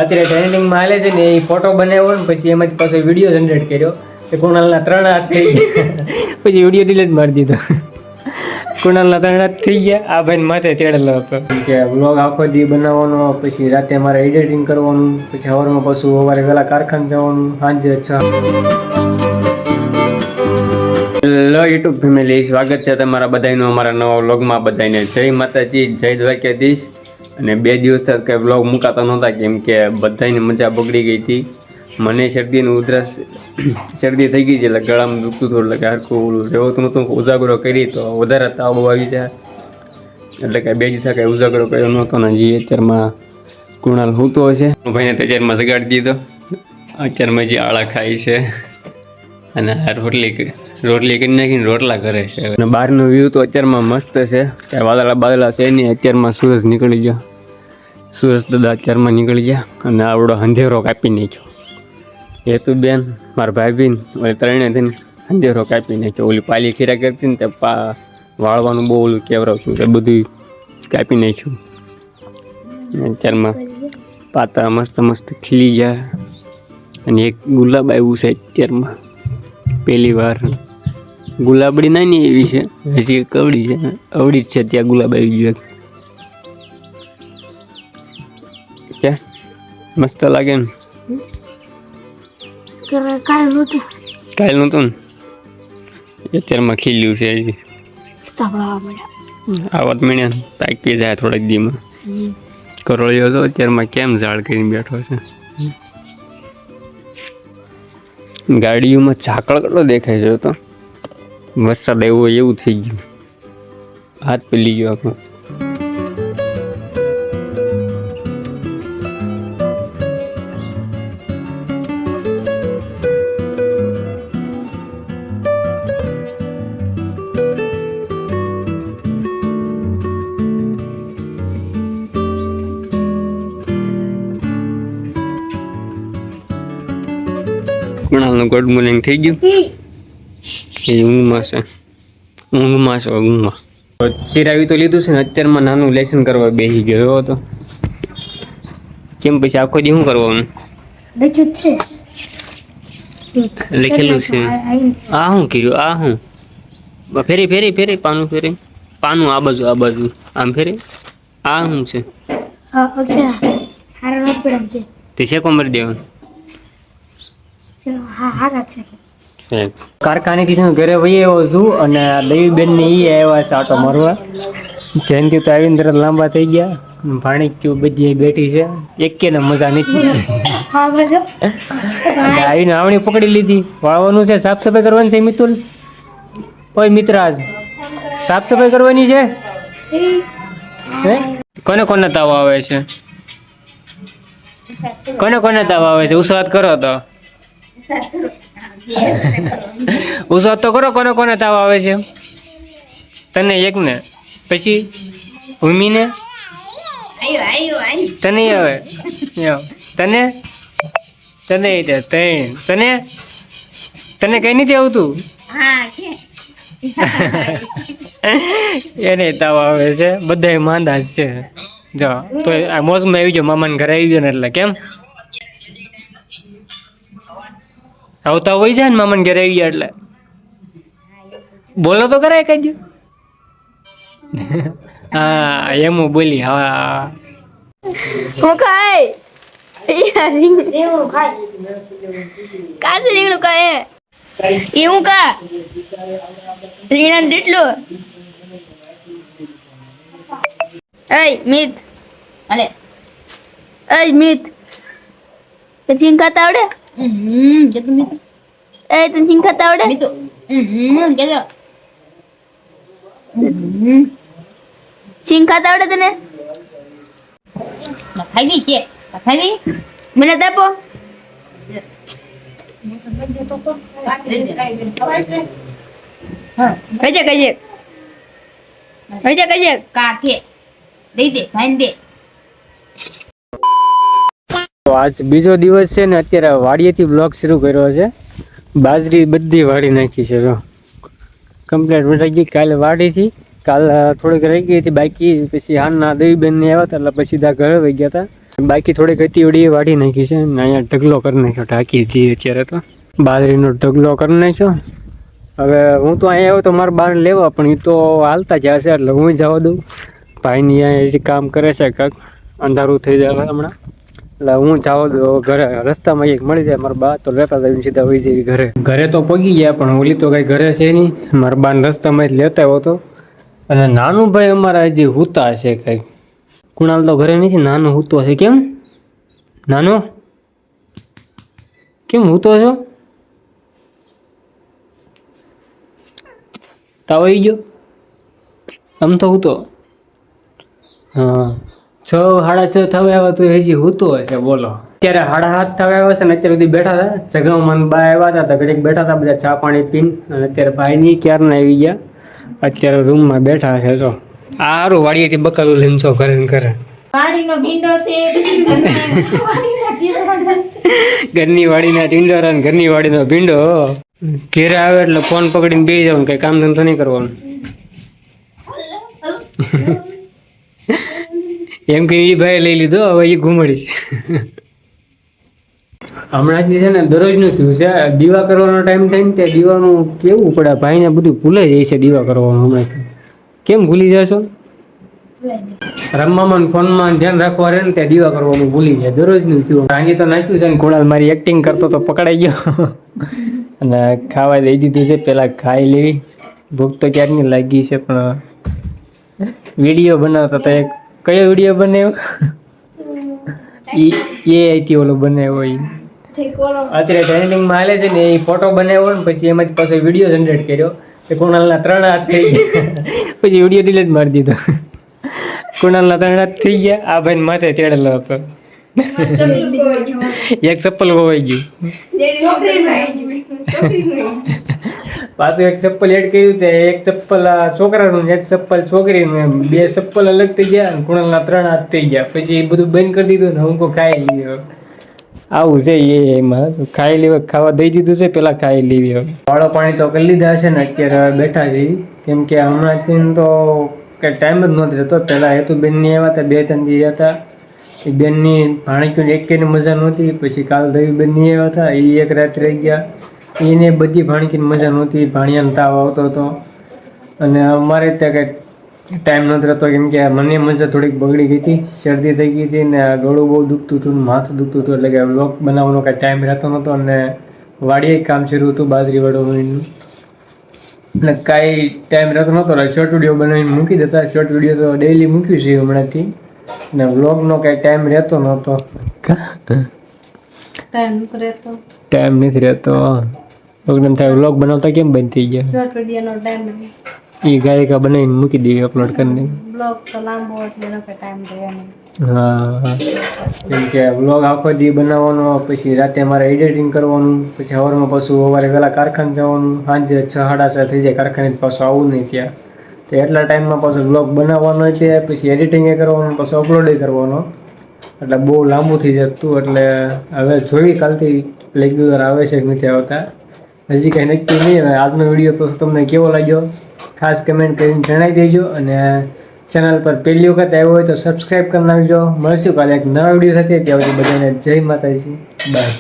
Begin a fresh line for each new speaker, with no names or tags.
અત્યારે ટ્રેન્ડિંગમાં હાલે છે ને, એ ફોટો બનાવ્યો ને પછી એમાંથી પાછો વિડીયો જનરેટ કર્યો. તો કુણાલના 3 હાથ થઈ ગયા. પછી વિડીયો ડિલીટ મારી દીધો. કુણાલના 3 હાથ થઈ ગયા. આ ભાઈ માથે તેડેલો હતો કે વ્લોગ આખો દી બનાવવાનો, પછી રાતે મારે એડિટિંગ કરવાનું, પછી સવારમાં પાછું સવારે વહેલા કારખાને જવાનું, સાંજે 6. હેલો યુટ્યુબ ફેમિલી, સ્વાગત છે તમારા બધાનું અમારા નવા વ્લોગમાં. બધાને જય માતાજી, જય દ્વારકાધીશ. અને 2 દિવસ તક કંઈ વ્લોગ મૂકાતા નહોતા કેમ કે બધાની મજા બગડી ગઈ હતી. મને શરદીનું ઉધરસ શરદી થઈ ગઈ છે, એટલે ગળામાં દુખતું હતું, એટલે કે હરખું રહેતું નહોતું. ઉજાગરો કરી તો વધારે તાવ આવી જાય, એટલે કે 2 દિવસ કાંઈ ઉજાગરો કર્યો નહોતો ને જે અત્યારમાં કુણાલ સૂતો હશે. ભાઈને તો અત્યારમાં જગાડી દીધો. અત્યારમાં જે આળા ખાય છે અને રોટલી કરી નાખીને રોટલા કરે છે. અને બહારનો વ્યૂ તો અત્યારમાં મસ્ત છે, કાંઈ વાદળા છે નહીં. અત્યારમાં સૂરજ નીકળી ગયો, સૂરજ દાદા અત્યારમાં નીકળી ગયા અને આવડો અંધેરો કાપી નાખ્યો. હેતુબેન, મારા ભાઈબીન ઓલી 3 થઈને અંધેરો કાપી નાખ્યો. ઓલી પાલી ખીરા કરતી ને તે વાળવાનું બહુ ઓલું કેવરાવતું, તે બધું કાપી નાખ્યું. અત્યારમાં પાતા મસ્ત મસ્ત ખીલી ગયા. અને એક ગુલાબ આવ્યું છે અત્યારમાં, પહેલી વાર. ગુલાબડી નાની એવી છે, હજી કવડી છે, અવળી જ છે, ત્યાં ગુલાબ આવી ગયો. કે મસ્ત લાગે ને? કાલ નહોતું ને, અત્યારમાં ખીલ્યું છે હજી. આવત મળ્યા પાકી જાય થોડાક દીમાં. કરોળિયો હતો અત્યારમાં કેમ ઝાડ કરીને બેઠો છે. ગાડીઓમાં ઝાકળ કેટલો દેખાય છે. તો વરસાદ આવ્યો એવું થઈ ગયું, હાથ પીલી ગયો આપણો. કુણાલનું ગુડ મોર્નિંગ થઈ ગયું. એ ઊંઘમાં છે, ઊંઘમાં. ચિરાવી તો લીધું છે ને, અત્યારમાં નાનું લેસન કરવા બેસી ગયો હતો. કેમ પછી આખો દી શું કરવાનું? લખેલું છે. આ શું કર્યું? આ શું ફેરી પાનું ફેરી, પાનું આ બાજુ આમ ફેરી. આ શું છે? તે છે કોમર દેવાનું. કારખાનેથી હું ઘરે વહી આવ્યો છું અને દૈવીબેન ને એ આવ્યા છે આટો મારવા. જયંતિ તો આવીને તરત લાંબા થઈ ગયા. ભાણીક્યું બધી બેઠી છે, એકેને મજા નથી. આવીને આવણી પકડી લીધી. વાળવાનું છે, સાફ સફાઈ કરવાની છે. મિતુલ, ઓય મિત્રાજ, સાફ સફાઈ કરવાની છે. કોને કોને તાવ આવે છે? કોને તાવ આવે છે? ઉસવાત કરો તો, ઉસવાત તો કરો. કોને તાવ આવે છે? તને એક ને, પછી ભૂમિને, તને આવે, તને કઈ નથી આવતું. એને તાવ આવે છે. બધા માંદા જ છે. જો તો આ મોસમાં આવી ગયો, મામાને ઘરે આવી ગયો ને, એટલે કેમ આવતા હોય છે ને મામાને ઘરે આવી ગયા એટલે. બોલો તો કરાય કઈ. હા એમ બોલી. હા
હું ખાય કાચું રીંગણું ખાય એ હું કા રીંગણ જેટલું. એય મિત, અલે એય મિત, તને સિંગ ખાતા આવડે? કેતું મિત. એય તને સિંગ ખાતા આવડે? મિત કેતો સિંગ ખાતા આવડે તને? ખાવી કે ખાવી મને દાપો. કજે કાકે દઈ દે ભાઈ દે.
તો આજ બીજો દિવસ છે ને, અત્યારે વાડીએથી બ્લોગ શરૂ કર્યો છે. બાજરી બધી વાડી નાખી છે, જો કમ્પ્લીટ વટાઈ ગઈ. કાલે વાડીથી કાલ થોડીક રહી ગઈ હતી બાકી, પછી હાલના દેવીબેન ને આવ્યા હતા એટલે પછી સીધા ઘરે વહી ગયા હતા. બાકી થોડીક હતી એવડી વાઢી નાખી છે ને અહીંયા ઢગલો કરી નાખ્યો ઢાંકી જી અત્યારે તો બાજરીનો ઢગલો કરી નાખ્યો. હવે હું તો અહીંયા આવ્યો તો મારે બહાર લેવા પણ એ તો હાલતા જ હશે એટલે હું જવા દઉં. ભાઈની અહીંયા કામ કરે છે કાંક અંધારું થઈ જાય હમણાં એટલે હું જવા દઉં ઘરે. રસ્તામાં એક મળી જાય મારા બા તો લેતા જઈને સીધા હોઈ જાય ઘરે. ઘરે તો પગી ગયા પણ ઓલી તો કાંઈ ઘરે છે નહીં. મારા બાને રસ્તામાં જ લેતા આવ્યો હતો. અને નાનું ભાઈ અમારા હજી હુતા હશે કંઈક. કુણાલ તો ઘરે નથી, નાનું હૂતો હશે. કેમ નાનો કેમ હૂતો છો? તાવ આવી ગયો આમ તો હૂતો. હા 6:30 થવા આવ્યા તો હજી હૂતો હશે. બોલો અત્યારે 7:30 થવા આવ્યા છે ને અત્યારે સુધી બેઠા હતા. જગાવમાં બા આવ્યા હતા તો ઘડીક બેઠા હતા બધા ચા પાણી પીને. અને અત્યારે ભાઈની ક્યારના આવી ગયા. અત્યારે રૂમમાં બેઠા છે. જો આ સારું વાડીએથી બકાલું લઈને છો ઘરે ને ઘરે.
વાડીનો ભીંડો છે
ઘરની વાડીના ટીંડોરા ને ઘરની વાડીનો ભીંડો. ઘેરે આવે એટલે ફોન પકડીને બેસી જવાનું, કઈ કામ ધંધો નહીં કરવાનું. એમ કે એ ભાઈ લઈ લીધો હવે એ ઘુમડી છે. હમણાં જે છે ને દરરોજનું થયું છે. દીવા કરવાનો ટાઈમ થાય ને ત્યાં દીવાનું કેવું પડે. ભાઈને બધું ભૂલાઈ જાય છે દીવા કરવાનું. હમણાં કેમ ભૂલી જશો? રમવામાં ફોનમાં ધ્યાન રાખવા રહે ને ત્યાં દીવા કરવાનું ભૂલી જાય. દરરોજનું થયું. આજે તો નાખ્યું છે ને કુણાલ મારી એક્ટિંગ કરતો તો પકડાઈ ગયો અને ખાવા દઈ દીધું છે. પેલા ખાઈ લેવી. ભૂખ તો ક્યારની લાગી છે પણ વિડીયો બનાવતા હતા. એક કયો વિડીયો બનાવ્યો? એ આઈથી ઓલો બનાવ્યો એ અત્યારે ટ્રેન્ડિંગમાં હાલે છે ને. એ ફોટો બનાવ્યો ને પછી એમાંથી પાછો વિડીયો જનરેટ કર્યો. તે કુણાલના 3 હાથ થઈ ગયા. પછી વિડીયો ડિલીટ મારી દીધો. કુણાલના 3 હાથ થઈ ગયા. આ ભાઈ માથે તેડેલો હતો. એક ચપ્પલ ખોવાઈ ગયું. પાછું એક ચપ્પલ એડ કર્યું. તે એક ચપ્પલ છોકરાનું એક ચપ્પલ છોકરીનું. એમ 2 ચપ્પલ અલગ થઈ ગયા. કુણાલના 3 હાથ થઈ ગયા. પછી એ બધું બંધ કરી દીધું ને હું ખાઈ લીધો. આવું છે એમાં. ખાઈ લેવા ખાવા દઈ દીધું છે. પેલા ખાઈ લેવી. વાળો પાણી તો કરી લીધા છે ને અત્યારે બેઠા છે. કેમ કે હમણાંથી તો કંઈ ટાઈમ જ નહોતો રહેતો. પહેલાં હેતુબેનની આવ્યા હતા 2-3 દી હતા. એ બેનની ભાણીકીને એકેયની મજા નહોતી. પછી કાલ રવિબેનની આવ્યા હતા. એ એક રાત રહી ગયા. એને બધી ભાણીકીની મજા નહોતી. ભાણિયાનો તાવ આવતો હતો અને અમારે ત્યાં કંઈ ટાઈમ નહોતો રહેતો. કેમ કે મને મજા થોડીક બગડી ગઈ હતી. શરદી થઈ ગઈ હતી ને ગળું બહુ દુખતું હતું ને માથું દુખતું હતું. એટલે કે વ્લોગ બનાવવાનો કાંઈ ટાઈમ રહેતો નહોતો. અને વાડીએ કામ શરૂ હતું બાજરીવાળું એટલે કાંઈ ટાઈમ રહેતો નહોતો. શોર્ટ વિડીયો બનાવીને મૂકી દેતા. શોર્ટ વિડીયો તો ડેઈલી મૂક્યું છે હમણાંથી. ને વ્લોગનો કાંઈ ટાઈમ રહેતો નહોતો. ટાઈમ નથી રહેતો. પ્રોગ્રામ થાય વ્લોગ બનાવતા કેમ બંધ થઈ ગયા?
શોર્ટ વિડિયોનો ટાઈમ
એ ગાયકા બનાવીને મૂકી દેવી અપલોડ કરીને.
બ્લોગ તો લાંબો એટલે એનો કઈ ટાઈમ રહે નહીં.
હા કેમ કે વ્લોગ આખો દી બનાવવાનો. પછી રાતે મારે એડિટિંગ કરવાનું. પછી સવારમાં પાછું સવારે વહેલા કારખાને જવાનું. સાંજે 6-6:30 થઈ જાય કારખાને. પાછું આવવું નહીં ત્યાં. તો એટલા ટાઈમમાં પાછું વ્લોગ બનાવવાનો છે. પછી એડિટિંગ એ કરવાનું. પાછું અપલોડ કરવાનો. એટલે બહુ લાંબુ થઈ જતું. એટલે હવે જોઈ કાલથી રેગ્યુલર આવે છે કે નથી આવતા. હજી કંઈ નક્કી નહીં. આજનો વિડીયો પછી તમને કેવો લાગ્યો ખાસ કમેન્ટ કરીને જણાવી દેજો. અને ચેનલ પર પહેલી વખત આવ્યો હોય તો સબસ્ક્રાઈબ કરી નાખજો. મળશું કાલે એક નવા વિડીયો સાથે. ત્યાં સુધી બધાને જય માતાજી. બાય.